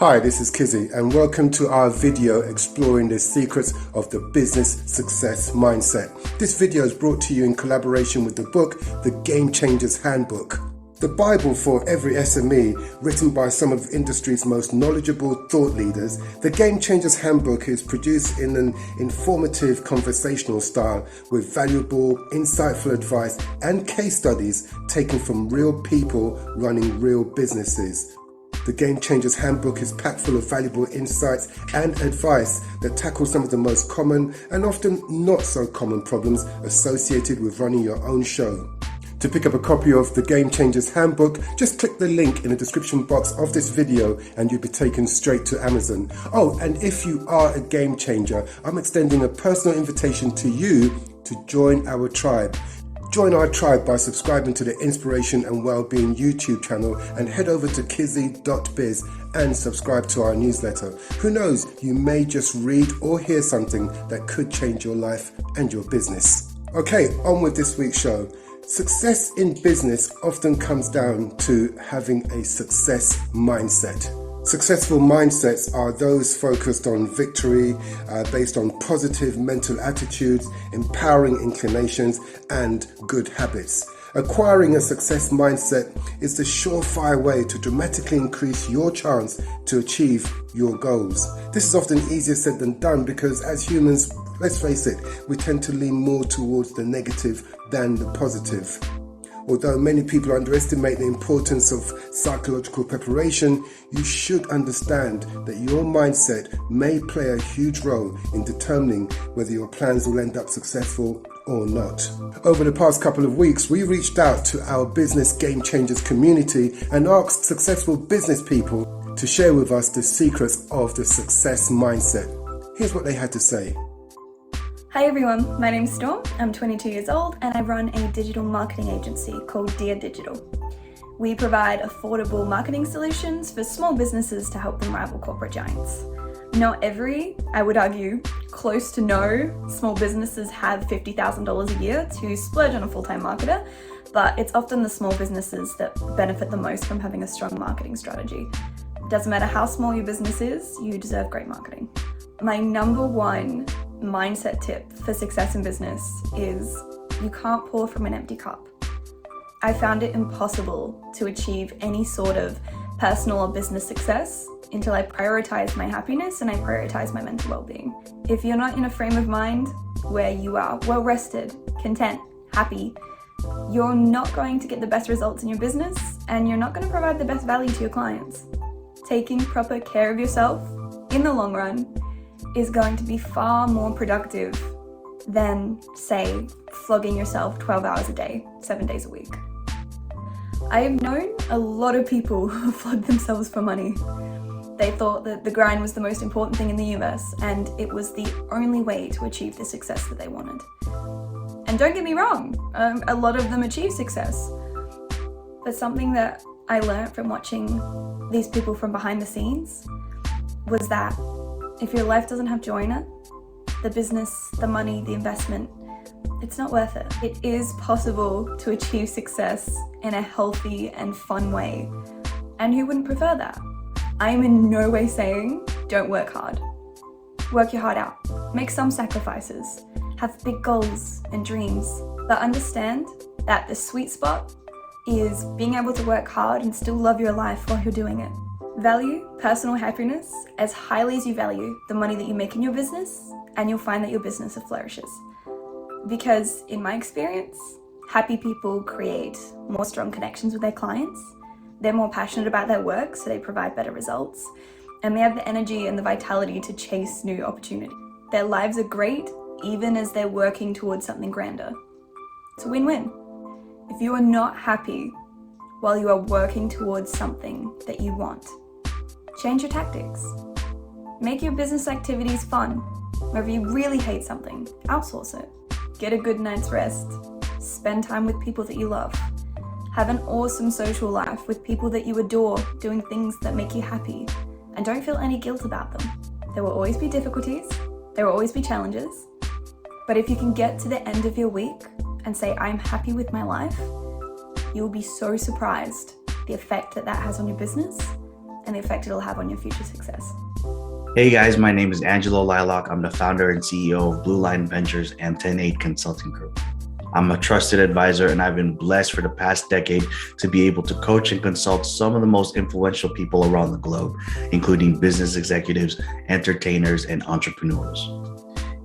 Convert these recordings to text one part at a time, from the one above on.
Hi, this is Kizzy and welcome to our video exploring the secrets of the business success mindset. This video is brought to you in collaboration with the book, The Game Changers Handbook. The Bible for every SME, written by some of industry's most knowledgeable thought leaders, the Game Changers Handbook is produced in an informative conversational style with valuable, insightful advice and case studies taken from real people running real businesses. The Game Changers Handbook is packed full of valuable insights and advice that tackle some of the most common and often not so common problems associated with running your own show. To pick up a copy of the Game Changers Handbook, just click the link in the description box of this video and you'll be taken straight to Amazon. Oh, and if you are a game changer, I'm extending a personal invitation to you to join our tribe. Join our tribe by subscribing to the Inspiration and Wellbeing YouTube channel and head over to kizzy.biz and subscribe to our newsletter. Who knows, you may just read or hear something that could change your life and your business. Okay, on with this week's show. Success in business often comes down to having a success mindset. Successful mindsets are those focused on victory, based on positive mental attitudes, empowering inclinations, and good habits. Acquiring a success mindset is the surefire way to dramatically increase your chance to achieve your goals. This is often easier said than done because as humans, let's face it, we tend to lean more towards the negative than the positive. Although many people underestimate the importance of psychological preparation, you should understand that your mindset may play a huge role in determining whether your plans will end up successful or not. Over the past couple of weeks, we reached out to our Business Game Changers community and asked successful business people to share with us the secrets of the success mindset. Here's what they had to say. Hi everyone, my name's Storm, I'm 22 years old and I run a digital marketing agency called Dear Digital. We provide affordable marketing solutions for small businesses to help them rival corporate giants. Not every, I would argue, close to no small businesses have $50,000 a year to splurge on a full-time marketer, but it's often the small businesses that benefit the most from having a strong marketing strategy. Doesn't matter how small your business is, you deserve great marketing. My number one mindset tip for success in business is you can't pour from an empty cup. I found it impossible to achieve any sort of personal or business success until I prioritized my happiness and I prioritized my mental well-being. If you're not in a frame of mind where you are well rested, content, happy, you're not going to get the best results in your business and you're not going to provide the best value to your clients. Taking proper care of yourself in the long run is going to be far more productive than, say, flogging yourself 12 hours a day, 7 days a week. I have known a lot of people who flog themselves for money. They thought that the grind was the most important thing in the universe and it was the only way to achieve the success that they wanted. And don't get me wrong, a lot of them achieve success. But something that I learned from watching these people from behind the scenes was that if your life doesn't have joy in it, the business, the money, the investment, it's not worth it. It is possible to achieve success in a healthy and fun way. And who wouldn't prefer that? I am in no way saying don't work hard. Work your heart out. Make some sacrifices. Have big goals and dreams. But understand that the sweet spot is being able to work hard and still love your life while you're doing it. Value personal happiness as highly as you value the money that you make in your business, and you'll find that your business flourishes. Because in my experience, happy people create more strong connections with their clients, they're more passionate about their work, so they provide better results, and they have the energy and the vitality to chase new opportunities. Their lives are great, even as they're working towards something grander. It's a win-win. If you are not happy while you are working towards something that you want, change your tactics. Make your business activities fun. Or if you really hate something, outsource it. Get a good night's rest. Spend time with people that you love. Have an awesome social life with people that you adore, doing things that make you happy. And don't feel any guilt about them. There will always be difficulties. There will always be challenges. But if you can get to the end of your week and say, I'm happy with my life, you'll be so surprised the effect that that has on your business and the effect it'll have on your future success. Hey guys, my name is Angelo Liloc. I'm the founder and CEO of Blue Line Ventures and 10-8 Consulting Group. I'm a trusted advisor, and I've been blessed for the past decade to be able to coach and consult some of the most influential people around the globe, including business executives, entertainers, and entrepreneurs.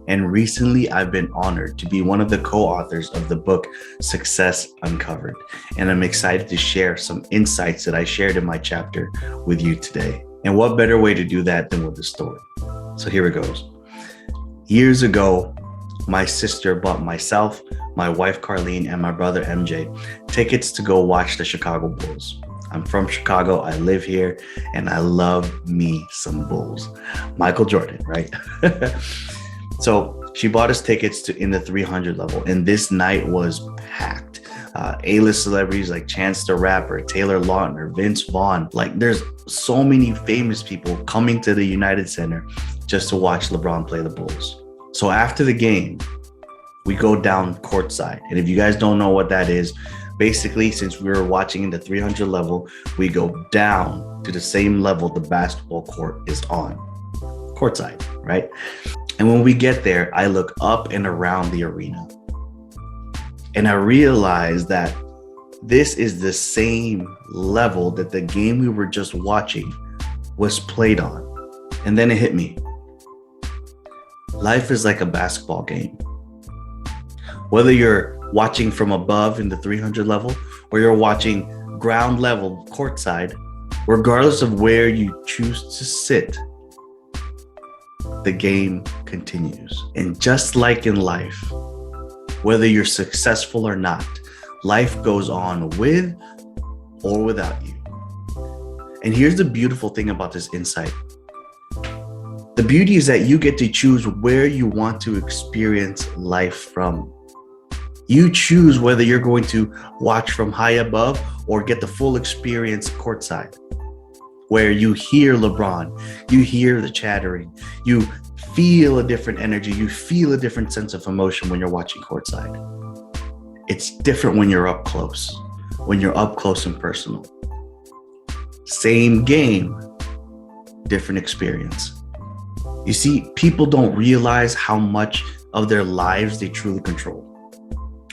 And recently, I've been honored to be one of the co-authors of the book, Success Uncovered. And I'm excited to share some insights that I shared in my chapter with you today. And what better way to do that than with a story? So here it goes. Years ago, my sister bought myself, my wife Carlene, and my brother MJ tickets to go watch the Chicago Bulls. I'm from Chicago, I live here, and I love me some Bulls. Michael Jordan, right? So she bought us tickets in the 300 level, and this night was packed. A-list celebrities like Chance the Rapper, Taylor Lautner, Vince Vaughn. Like, there's so many famous people coming to the United Center just to watch LeBron play the Bulls. So after the game, we go down courtside. And if you guys don't know what that is, basically, since we were watching in the 300 level, we go down to the same level the basketball court is on, courtside, right? And when we get there, I look up and around the arena, and I realize that this is the same level that the game we were just watching was played on. And then it hit me. Life is like a basketball game. Whether you're watching from above in the 300 level or you're watching ground level courtside, regardless of where you choose to sit, the game continues. And just like in life, whether you're successful or not, life goes on with or without you. And here's the beautiful thing about this insight. The beauty is that you get to choose where you want to experience life from. You choose whether you're going to watch from high above or get the full experience courtside, where you hear LeBron, you hear the chattering, you feel a different energy, you feel a different sense of emotion when you're watching courtside. It's different when you're up close and personal. Same game, different experience. You see, people don't realize how much of their lives they truly control.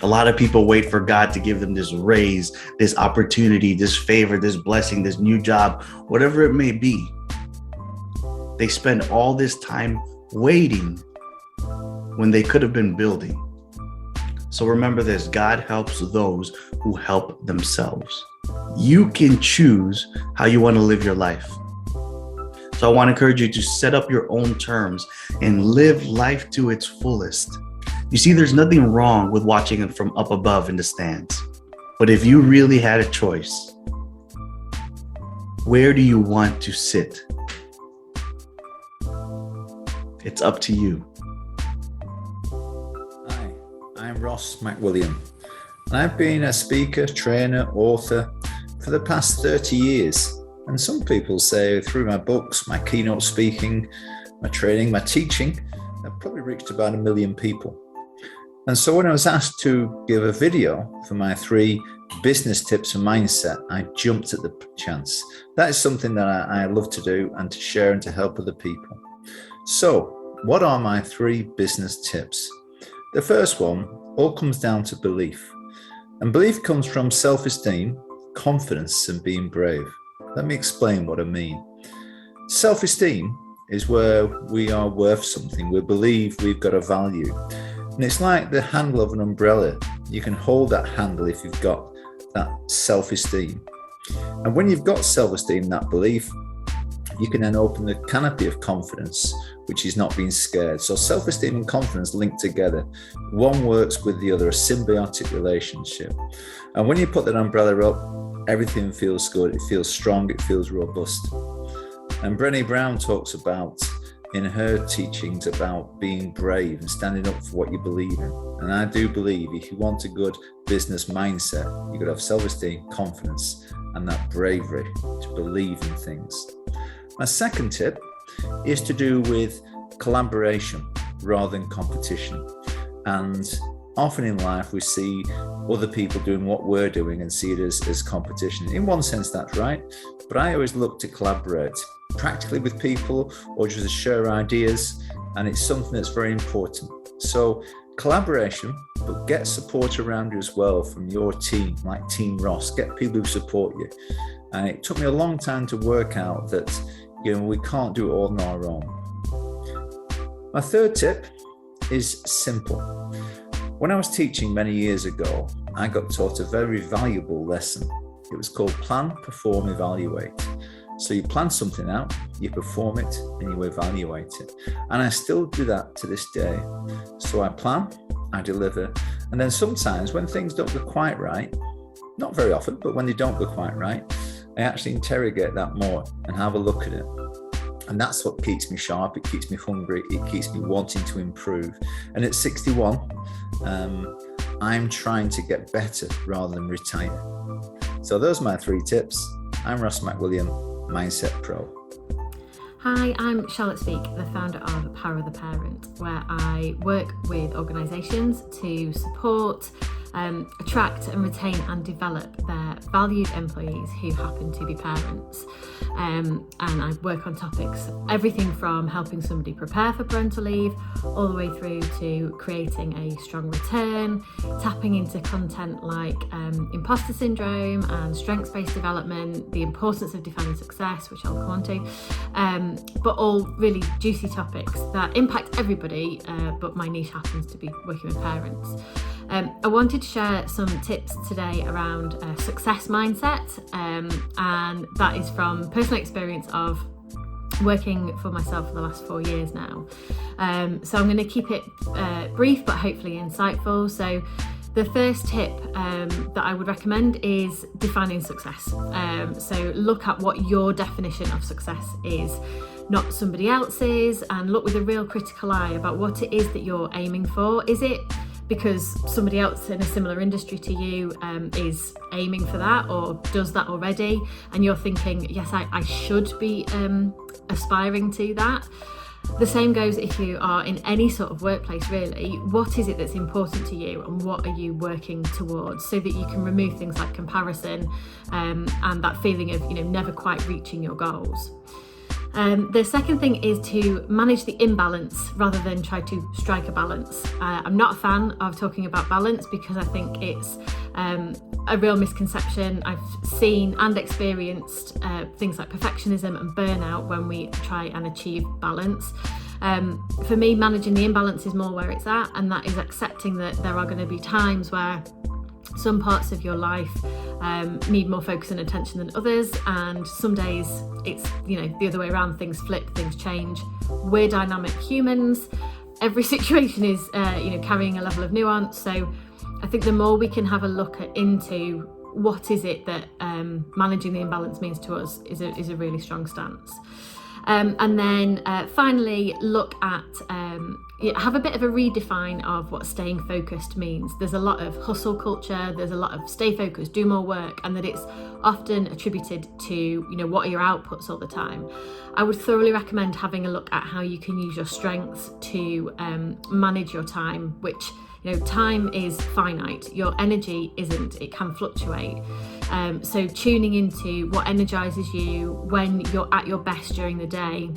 A lot of people wait for God to give them this raise, this opportunity, this favor, this blessing, this new job, whatever it may be. They spend all this time waiting when they could have been building. So remember this, God helps those who help themselves. You can choose how you want to live your life. So I want to encourage you to set up your own terms and live life to its fullest. You see, there's nothing wrong with watching it from up above in the stands. But if you really had a choice, where do you want to sit? It's up to you. Hi, I'm Ross McWilliam, and I've been a speaker, trainer, author for the past 30 years. And some people say through my books, my keynote speaking, my training, my teaching, I've probably reached about 1 million people. And so when I was asked to give a video for my 3 business tips for mindset, I jumped at the chance. That is something that I love to do and to share and to help other people. So what are my 3 business tips? The first one all comes down to belief. And belief comes from self-esteem, confidence, and being brave. Let me explain what I mean. Self-esteem is where we are worth something. We believe we've got a value. And it's like the handle of an umbrella. You can hold that handle if you've got that self-esteem. And when you've got self-esteem, that belief, you can then open the canopy of confidence, which is not being scared. So self-esteem and confidence link together. One works with the other, a symbiotic relationship. And when you put that umbrella up, everything feels good. It feels strong. It feels robust. And Brené Brown talks about, in her teachings, about being brave and standing up for what you believe in. And I do believe if you want a good business mindset, you've got to have self-esteem, confidence, and that bravery to believe in things. My second tip is to do with collaboration rather than competition. And often in life, we see other people doing what we're doing and see it as competition. In one sense, that's right. But I always look to collaborate practically with people or just to share ideas. And it's something that's very important. So collaboration, but get support around you as well from your team, like Team Ross. Get people who support you. And it took me a long time to work out that, we can't do it all on our own. My third tip is simple. When I was teaching many years ago, I got taught a very valuable lesson. It was called plan, perform, evaluate. So you plan something out, you perform it, and you evaluate it. And I still do that to this day. So I plan, I deliver, and then sometimes when things don't go quite right, not very often, but when they don't go quite right, I actually interrogate that more and have a look at it. And that's what keeps me sharp, it keeps me hungry, it keeps me wanting to improve. And at 61, I'm trying to get better rather than retire. So those are my 3 tips. I'm Ross McWilliam, Mindset Pro. Hi, I'm Charlotte Speak, the founder of Power of the Parent, where I work with organisations to support, attract and retain and develop their valued employees who happen to be parents. And I work on topics, everything from helping somebody prepare for parental leave, all the way through to creating a strong return, tapping into content like imposter syndrome and strengths-based development, the importance of defining success, which I'll come on to, but all really juicy topics that impact everybody, but my niche happens to be working with parents. I wanted to share some tips today around success mindset, and that is from personal experience of working for myself for the last 4 years now. So I'm going to keep it brief but hopefully insightful. So the first tip that I would recommend is defining success. So look at what your definition of success is, not somebody else's, and look with a real critical eye about what it is that you're aiming for. Is it because somebody else in a similar industry to you is aiming for that or does that already, and you're thinking, yes, I should be aspiring to that? The same goes if you are in any sort of workplace, really. What is it that's important to you and what are you working towards, so that you can remove things like comparison and that feeling of never quite reaching your goals. The second thing is to manage the imbalance rather than try to strike a balance. I'm not a fan of talking about balance because I think it's a real misconception. I've seen and experienced things like perfectionism and burnout when we try and achieve balance. For me, managing the imbalance is more where it's at, and that is accepting that there are going to be times where some parts of your life need more focus and attention than others, and some days it's the other way around. Things flip, things change. We're dynamic humans. Every situation is carrying a level of nuance. So I think the more we can have a look into what is it that managing the imbalance means to us is a really strong stance. And then finally, look at have a bit of a redefine of what staying focused means. There's a lot of hustle culture, there's a lot of stay focused, do more work, and that it's often attributed to what are your outputs all the time. I would thoroughly recommend having a look at how you can use your strengths to manage your time, which time is finite, your energy isn't, it can fluctuate. So tuning into what energizes you when you're at your best during the day,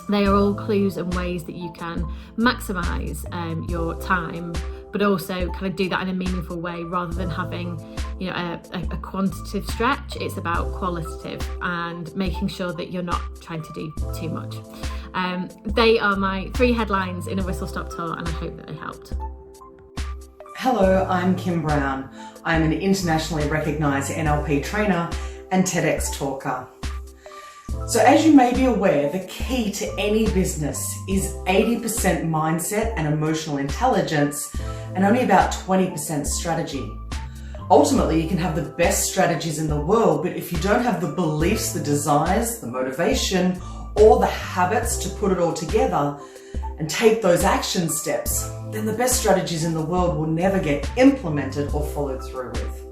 they are all clues and ways that you can maximize your time, but also kind of do that in a meaningful way rather than having a quantitative stretch. It's about qualitative and making sure that you're not trying to do too much. They are my 3 headlines in a whistle-stop tour, and I hope that they helped. Hello, I'm Kim Brown. I'm an internationally recognised NLP trainer and TEDx talker. So as you may be aware, the key to any business is 80% mindset and emotional intelligence and only about 20% strategy. Ultimately, you can have the best strategies in the world, but if you don't have the beliefs, the desires, the motivation, or the habits to put it all together and take those action steps, then the best strategies in the world will never get implemented or followed through with.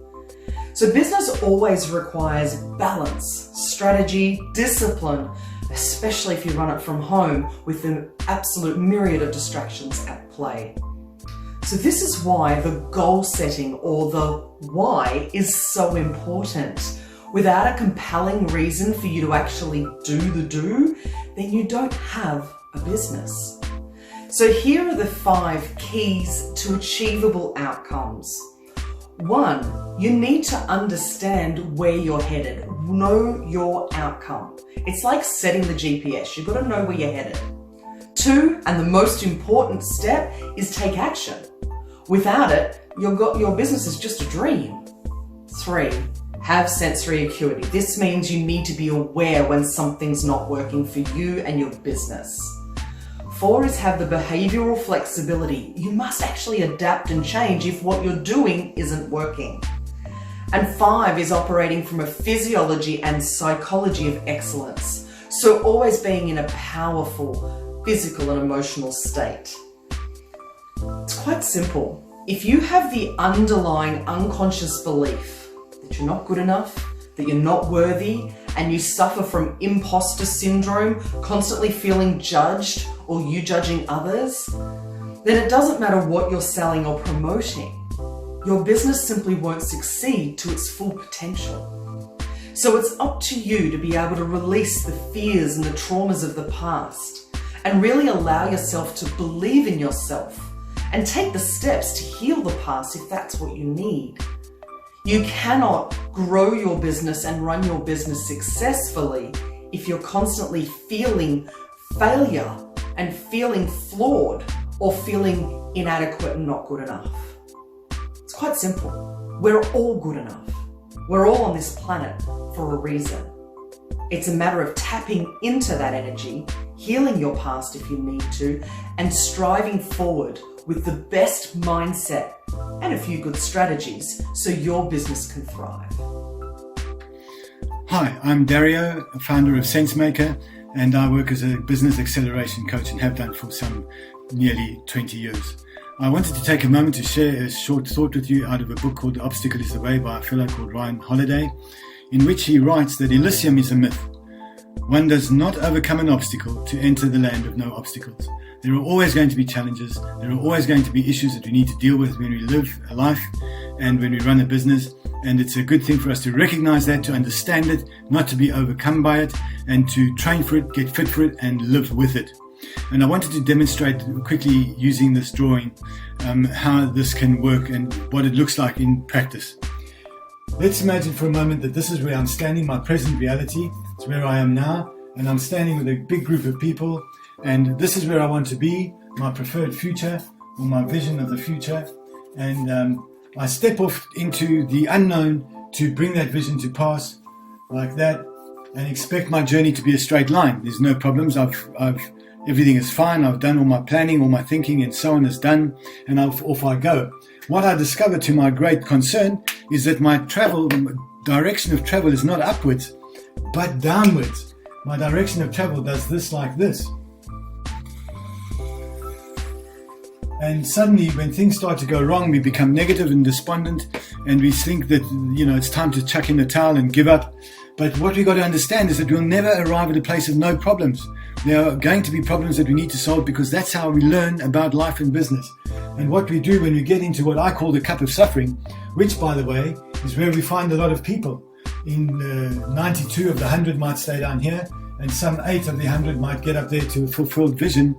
So business always requires balance, strategy, discipline, especially if you run it from home with the absolute myriad of distractions at play. So this is why the goal setting, or the why, is so important. Without a compelling reason for you to actually do the do, then you don't have a business. So here are the 5 keys to achievable outcomes. 1, you need to understand where you're headed. Know your outcome. It's like setting the GPS. You've got to know where you're headed. 2, and the most important step, is take action. Without it, your business is just a dream. 3, have sensory acuity. This means you need to be aware when something's not working for you and your business. 4 is have the behavioral flexibility. You must actually adapt and change if what you're doing isn't working. And 5 is operating from a physiology and psychology of excellence. So always being in a powerful physical and emotional state. It's quite simple. If you have the underlying unconscious belief that you're not good enough, that you're not worthy, and you suffer from imposter syndrome, constantly feeling judged or you judging others, then it doesn't matter what you're selling or promoting. Your business simply won't succeed to its full potential. So it's up to you to be able to release the fears and the traumas of the past and really allow yourself to believe in yourself and take the steps to heal the past if that's what you need. You cannot grow your business and run your business successfully if you're constantly feeling failure and feeling flawed or feeling inadequate and not good enough. It's quite simple. We're all good enough. We're all on this planet for a reason. It's a matter of tapping into that energy, healing your past if you need to, and striving forward with the best mindset and a few good strategies so your business can thrive. Hi, I'm Dario, founder of SenseMaker, and I work as a business acceleration coach and have done for some nearly 20 years. I wanted to take a moment to share a short thought with you out of a book called The Obstacle is the Way by a fellow called Ryan Holiday, in which he writes that Elysium is a myth. One does not overcome an obstacle to enter the land of no obstacles. There are always going to be challenges. There are always going to be issues that we need to deal with when we live a life and when we run a business. And it's a good thing for us to recognize that, to understand it, not to be overcome by it, and to train for it, get fit for it, and live with it. And I wanted to demonstrate quickly using this drawing how this can work and what it looks like in practice. Let's imagine for a moment that this is where I'm standing, my present reality. It's where I am now, and I'm standing with a big group of people, and this is where I want to be, my preferred future, or my vision of the future. And I step off into the unknown to bring that vision to pass, like that, and expect my journey to be a straight line. There's no problems. Everything is fine. I've done all my planning, all my thinking, and so on is done, and off I go. What I discover, to my great concern, is that my direction of travel is not upwards, but downwards. My direction of travel does this like this. And suddenly, when things start to go wrong, we become negative and despondent, and we think that, it's time to chuck in the towel and give up. But what we've got to understand is that we'll never arrive at a place of no problems. There are going to be problems that we need to solve, because that's how we learn about life and business. And what we do when we get into what I call the cup of suffering, which, by the way, is where we find a lot of people. 92 of the 100 might stay down here, and some 8 of the 100 might get up there to a fulfilled vision.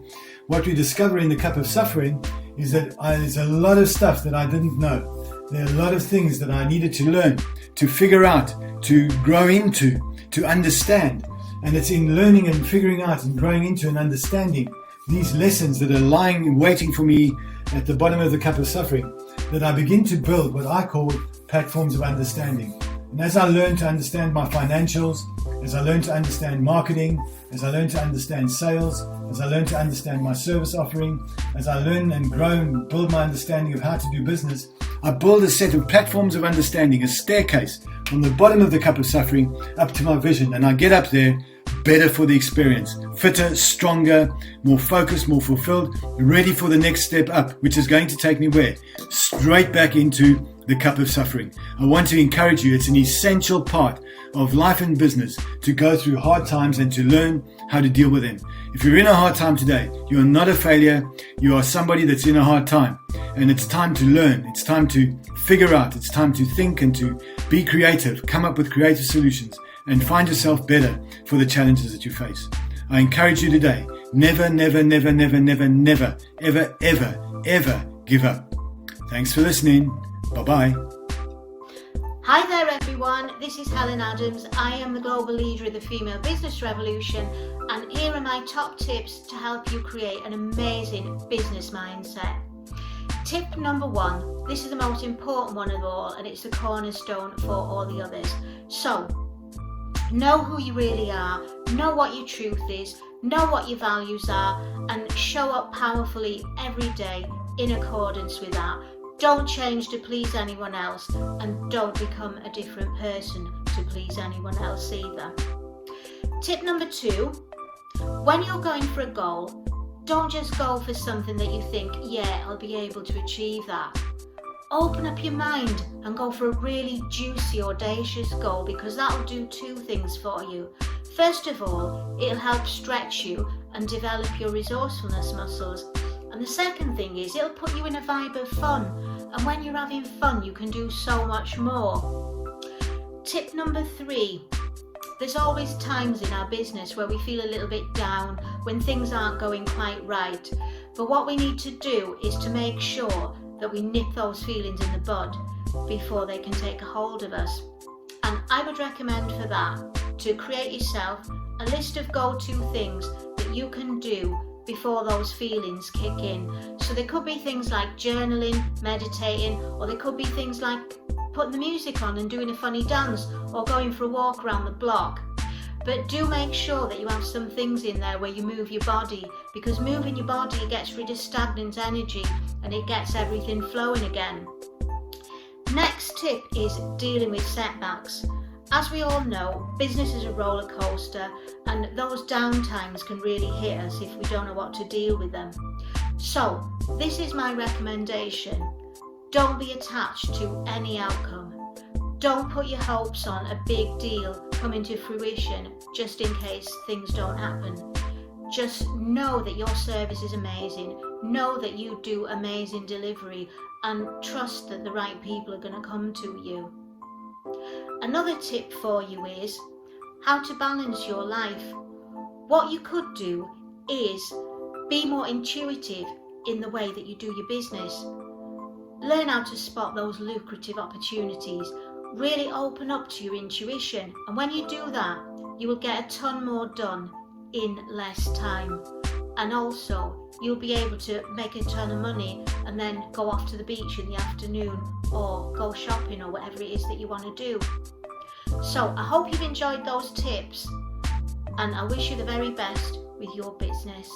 What we discover in the cup of suffering is that there's a lot of stuff that I didn't know. There are a lot of things that I needed to learn, to figure out, to grow into, to understand. And it's in learning and figuring out and growing into and understanding these lessons that are lying and waiting for me at the bottom of the cup of suffering that I begin to build what I call platforms of understanding. And as I learn to understand my financials, as I learn to understand marketing, as I learn to understand sales, as I learn to understand my service offering, as I learn and grow and build my understanding of how to do business, I build a set of platforms of understanding, a staircase from the bottom of the cup of suffering up to my vision. And I get up there better for the experience, fitter, stronger, more focused, more fulfilled, ready for the next step up, which is going to take me where? Straight back into the cup of suffering. I want to encourage you. It's an essential part of life and business to go through hard times and to learn how to deal with them. If you're in a hard time today, you're not a failure. You are somebody that's in a hard time. And it's time to learn. It's time to figure out. It's time to think and to be creative, come up with creative solutions, and find yourself better for the challenges that you face. I encourage you today, never, never, never, never, never, never, ever, ever, ever give up. Thanks for listening. Bye-bye. Hi there everyone, this is Helen Adams. I am the global leader of the Female Business Revolution, and here are my top tips to help you create an amazing business mindset. Tip number 1, this is the most important one of all, and it's the cornerstone for all the others. So, know who you really are, know what your truth is, know what your values are, and show up powerfully every day in accordance with that. Don't change to please anyone else, and don't become a different person to please anyone else either. Tip number 2, when you're going for a goal, don't just go for something that you think, yeah, I'll be able to achieve that. Open up your mind and go for a really juicy, audacious goal, because that will do 2 things for you. First of all, it'll help stretch you and develop your resourcefulness muscles. And the second thing is, it'll put you in a vibe of fun. And when you're having fun, you can do so much more. Tip number 3, there's always times in our business where we feel a little bit down, when things aren't going quite right. But what we need to do is to make sure that we nip those feelings in the bud before they can take a hold of us. And I would recommend for that to create yourself a list of go-to things that you can do before those feelings kick in. So there could be things like journaling, meditating, or there could be things like putting the music on and doing a funny dance, or going for a walk around the block. But do make sure that you have some things in there where you move your body, because moving your body gets rid of stagnant energy and it gets everything flowing again. Next tip is dealing with setbacks. As we all know, business is a roller coaster, and those downtimes can really hit us if we don't know what to deal with them. So, this is my recommendation. Don't be attached to any outcome. Don't put your hopes on a big deal coming to fruition just in case things don't happen. Just know that your service is amazing. Know that you do amazing delivery, and trust that the right people are going to come to you. Another tip for you is how to balance your life. What you could do is be more intuitive in the way that you do your business. Learn how to spot those lucrative opportunities. Really open up to your intuition, and when you do that, you will get a ton more done in less time. And also, you'll be able to make a ton of money and then go off to the beach in the afternoon, or go shopping, or whatever it is that you want to do. So I hope you've enjoyed those tips, and I wish you the very best with your business.